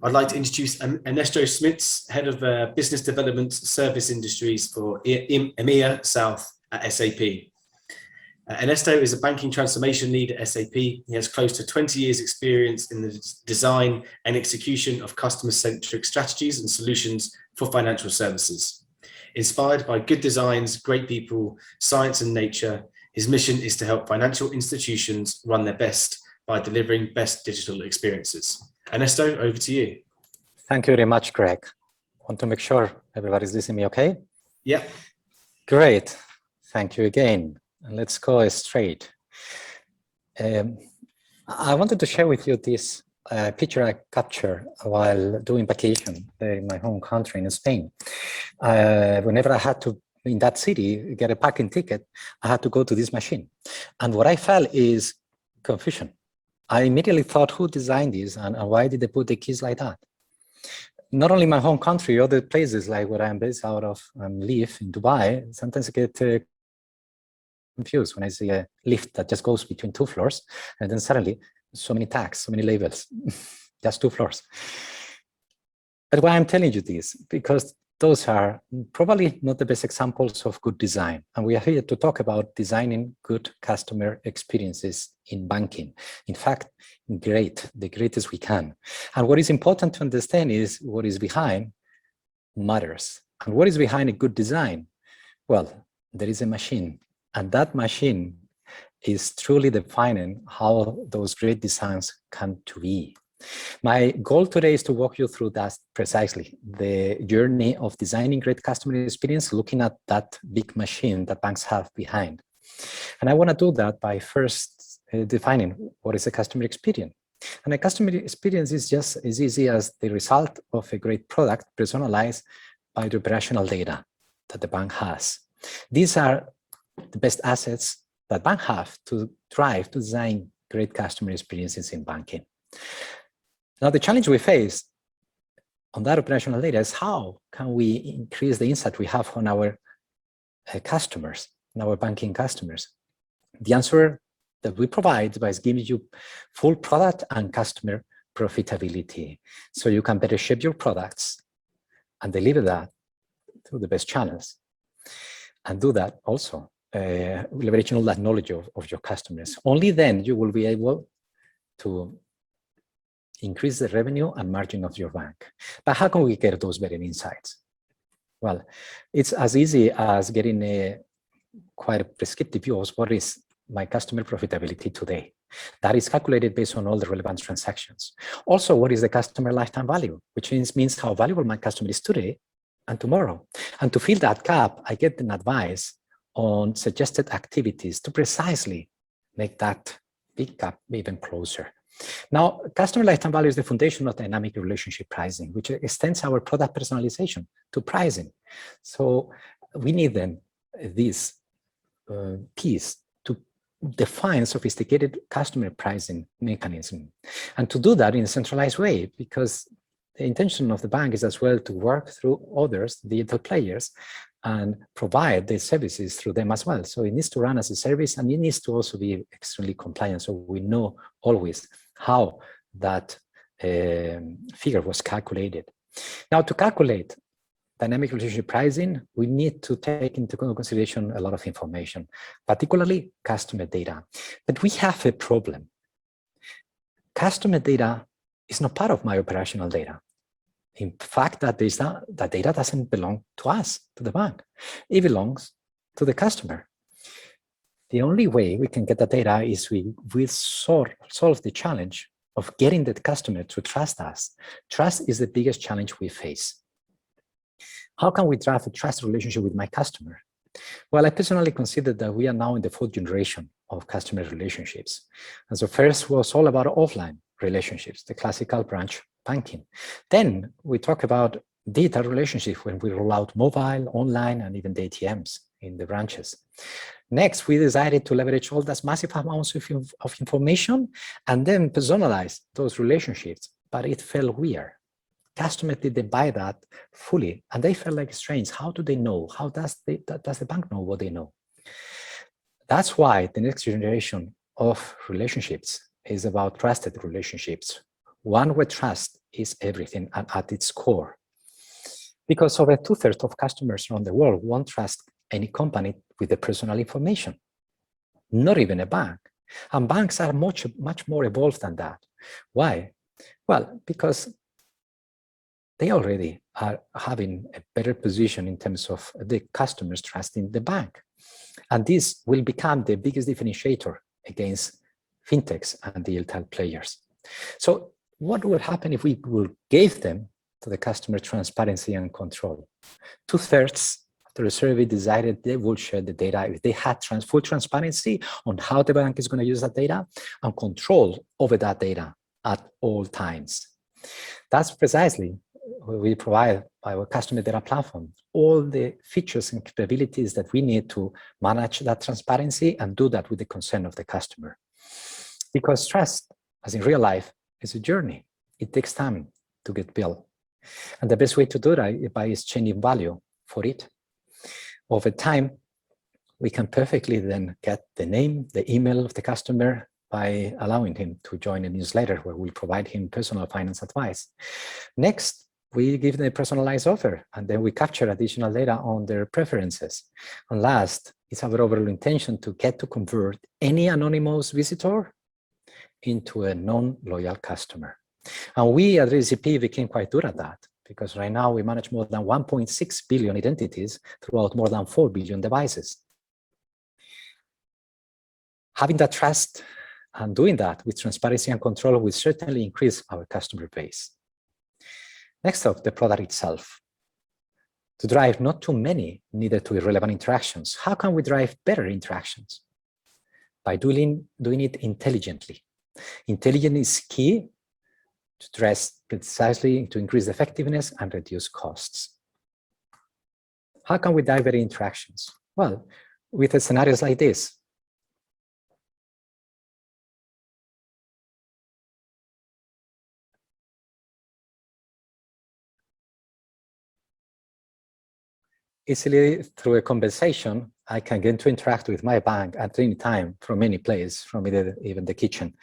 I'd like to introduce Ernesto Schmitz, Head of Business Development Service Industries for EMEA South at SAP. Ernesto is a banking transformation lead at SAP. He has close to 20 years experience in the design and execution of customer-centric strategies and solutions for financial services. Inspired by good designs, great people, science and nature, his mission is to help financial institutions run their best by delivering best digital experiences. Ernesto, over to you. Thank you very much, Greg. Want to make sure everybody's listening me okay? Yeah. Great. Thank you again. And let's go straight. I wanted to share with you this picture I captured while doing vacation in my home country in Spain. Whenever I had to, in that city, get a parking ticket, I had to go to this machine. And what I felt is confusion. I immediately thought, who designed this and why did they put the keys like that? Not only my home country, other places like where I'm based out of and live in Dubai, sometimes I get confused when I see a lift that just goes between 2 floors and then suddenly so many tags, so many labels, just 2 floors. But why I'm telling you this? Because those are probably not the best examples of good design. And we are here to talk about designing good customer experiences in banking. In fact, the greatest we can. And what is important to understand is what is behind matters. And what is behind a good design? Well, there is a machine. And that machine is truly defining how those great designs come to be. My goal today is to walk you through that precisely, the journey of designing great customer experience, looking at that big machine that banks have behind. And I want to do that by first defining what is a customer experience. And a customer experience is just as easy as the result of a great product personalized by the operational data that the bank has. These are the best assets that banks have to drive to design great customer experiences in banking. Now, the challenge we face on that operational data is how can we increase the insight we have on our customers, on our banking customers? The answer that we provide is giving you full product and customer profitability, so you can better shape your products and deliver that through the best channels, and do that also leveraging all that knowledge of your customers. Only then you will be able to increase the revenue and margin of your bank. But how can we get those better insights? Well, it's as easy as getting a quite prescriptive view of what is my customer profitability today. That is calculated based on all the relevant transactions. Also, what is the customer lifetime value, which means how valuable my customer is today and tomorrow. And to fill that gap, I get an advice on suggested activities to precisely make that big gap even closer. Now, customer lifetime value is the foundation of dynamic relationship pricing, which extends our product personalization to pricing. So we need then this piece to define sophisticated customer pricing mechanism. And to do that in a centralized way, because the intention of the bank is as well to work through others, digital players, and provide the services through them as well. So it needs to run as a service, and it needs to also be extremely compliant. So we know always how that figure was calculated. Now, to calculate dynamic relationship pricing, we need to take into consideration a lot of information, particularly customer data. But we have a problem. Customer data is not part of my operational data. In fact, that data doesn't belong to us, to the bank. It belongs to the customer. The only way we can get the data is we solve the challenge of getting the customer to trust us. Trust is the biggest challenge we face. How can we drive a trust relationship with my customer? Well, I personally consider that we are now in the 4th generation of customer relationships. And so first was all about offline relationships, the classical branch banking. Then we talk about digital relationships when we roll out mobile, online, and even the ATMs in the branches. Next, we decided to leverage all those massive amounts of information and then personalize those relationships, but it felt weird. Customers didn't buy that fully, and they felt like strange. How do they know? How does the bank know what they know? That's why the next generation of relationships is about trusted relationships one where trust is everything and at its core. Because over 2/3 of customers around the world won't trust any company with the personal information, not even a bank. And banks are much more evolved than that. Why? Well, because they already are having a better position in terms of the customers trusting the bank. And this will become the biggest differentiator against fintechs and digital players. So what will happen if we will give them to the customer transparency and control? 2/3 after the survey decided they will share the data if they had full transparency on how the bank is going to use that data and control over that data at all times. That's precisely what we provide by our customer data platform, all the features and capabilities that we need to manage that transparency and do that with the consent of the customer. Because trust, as in real life, is a journey. It takes time to get built. And the best way to do that is by exchanging value for it. Over time, we can perfectly then get the name, the email of the customer by allowing him to join a newsletter where we provide him personal finance advice. Next, we give them a personalized offer, and then we capture additional data on their preferences. And last, it's our overall intention to get to convert any anonymous visitor into a non-loyal customer. And we at DCP became quite good at that, because right now we manage more than 1.6 billion identities throughout more than 4 billion devices. Having that trust and doing that with transparency and control will certainly increase our customer base. Next up, the product itself. To drive not too many, neither too irrelevant interactions, how can we drive better interactions? By doing it intelligently. Intelligence is key to dress precisely to increase effectiveness and reduce costs. How can we drive better interactions? Well, with scenarios like this. Easily through a conversation, I can get to interact with my bank at any time from any place, from even the kitchen.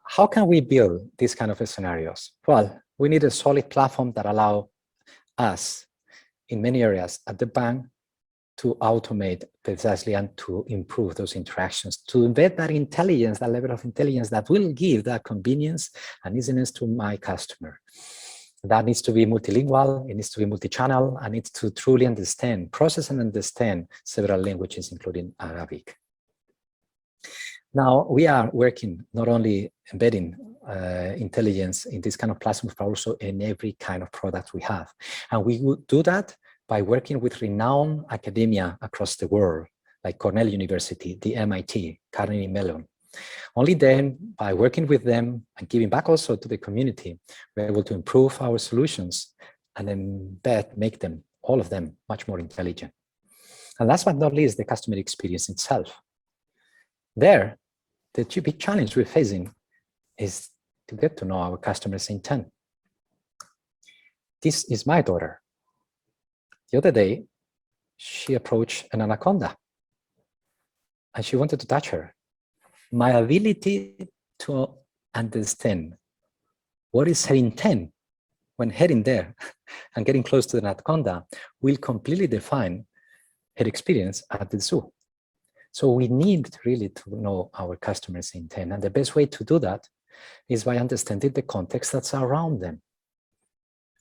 How can we build these kind of scenarios? Well, we need a solid platform that allows us in many areas at the bank to automate precisely and to improve those interactions, to embed that intelligence, that level of intelligence that will give that convenience and easiness to my customer. That needs to be multilingual, it needs to be multi-channel, and needs to truly understand, process and understand several languages, including Arabic. Now, we are working not only embedding intelligence in this kind of platforms, but also in every kind of product we have. And we would do that by working with renowned academia across the world, like Cornell University, the MIT, Carnegie Mellon. Only then, by working with them and giving back also to the community, we're able to improve our solutions and embed, make them, all of them, much more intelligent. And last but not least, the customer experience itself. There, the big challenge we're facing is to get to know our customers' intent. This is my daughter. The other day, she approached an anaconda and she wanted to touch her. My ability to understand what is her intent when heading there and getting close to the anaconda will completely define her experience at the zoo. So we need really to know our customers' intent. And the best way to do that is by understanding the context that's around them,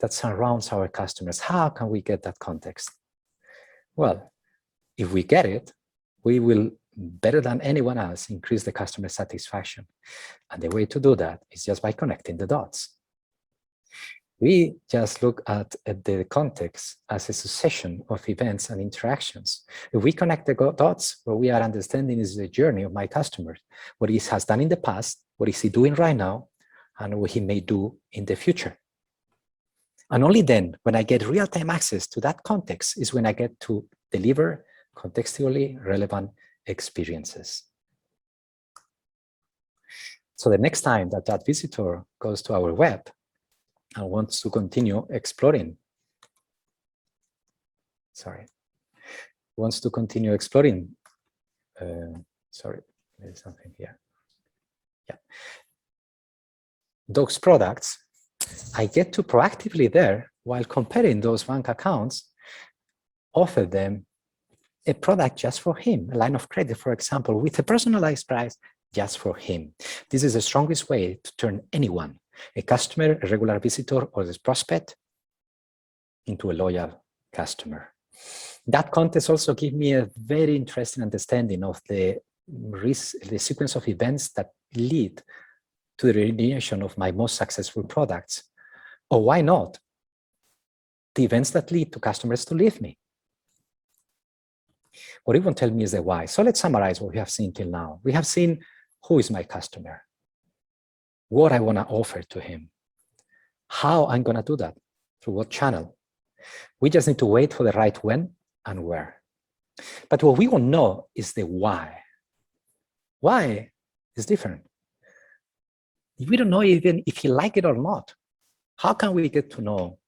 that surrounds our customers. How can we get that context? Well, if we get it, we will, better than anyone else, increase the customer satisfaction. And the way to do that is just by connecting the dots. We just look at the context as a succession of events and interactions. If we connect the dots, what we are understanding is the journey of my customer, what he has done in the past, what is he doing right now, and what he may do in the future. And only then, when I get real-time access to that context, is when I get to deliver contextually relevant experiences. So the next time that that visitor goes to our web and wants to continue exploring, wants to continue exploring, sorry, there's something here. Yeah. those products, I get to proactively there, while comparing those bank accounts, offer them a product just for him, a line of credit, for example, with a personalized price just for him. This is the strongest way to turn anyone, a customer, a regular visitor, or this prospect, into a loyal customer. That context also gives me a very interesting understanding of the sequence of events that lead to the origination of my most successful products. Or why not? The events that lead to customers to leave me. What it won't tell me is the why. So let's summarize what we have seen till now. We have seen who is my customer, what I want to offer to him, how I'm going to do that, through what channel. We just need to wait for the right when and where. But what we won't know is the why. Why is different. We don't know even if he likes it or not. How can we get to know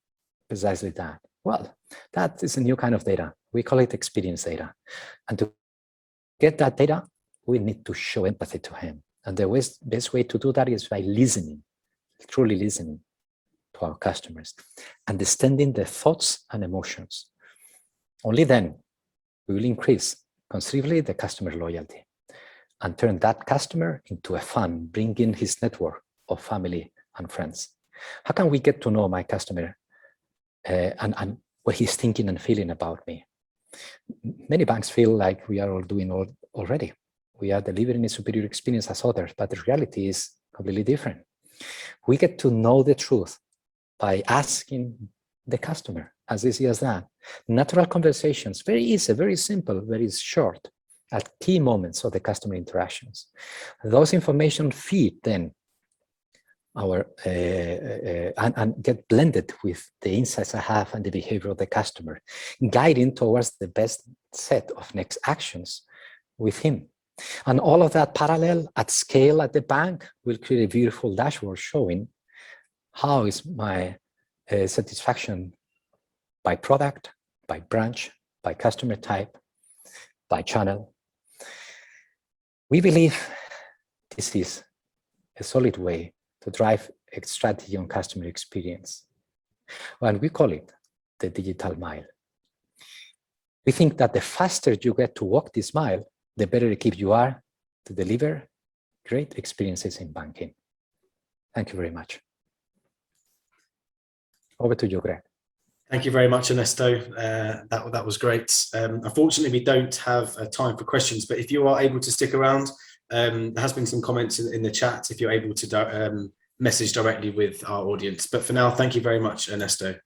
precisely that? Well, that is a new kind of data. We call it experience data. And to get that data, we need to show empathy to him. And the best way to do that is by listening, truly listening to our customers, understanding their thoughts and emotions. Only then we will increase considerably the customer loyalty and turn that customer into a fan, bringing his network of family and friends. How can we get to know my customer and what he's thinking and feeling about me? Many banks feel like we are all doing already. We are delivering a superior experience as others, but the reality is completely different. We get to know the truth by asking the customer, as easy as that. Natural conversations, very easy, very simple, very short, at key moments of the customer interactions. Those information feed then our and get blended with the insights I have and the behavior of the customer, guiding towards the best set of next actions with him. And all of that parallel at scale at the bank will create a beautiful dashboard showing how is my satisfaction by product, by branch, by customer type, by channel. We believe this is a solid way to drive a strategy on customer experience. And we call it the digital mile. We think that the faster you get to walk this mile, the better equipped you are to deliver great experiences in banking. Thank you very much. Over to you, Greg. Thank you very much, Ernesto. That was great. Unfortunately, we don't have time for questions, but if you are able to stick around, there has been some comments in the chat if you're able to message directly with our audience. But for now, thank you very much, Ernesto.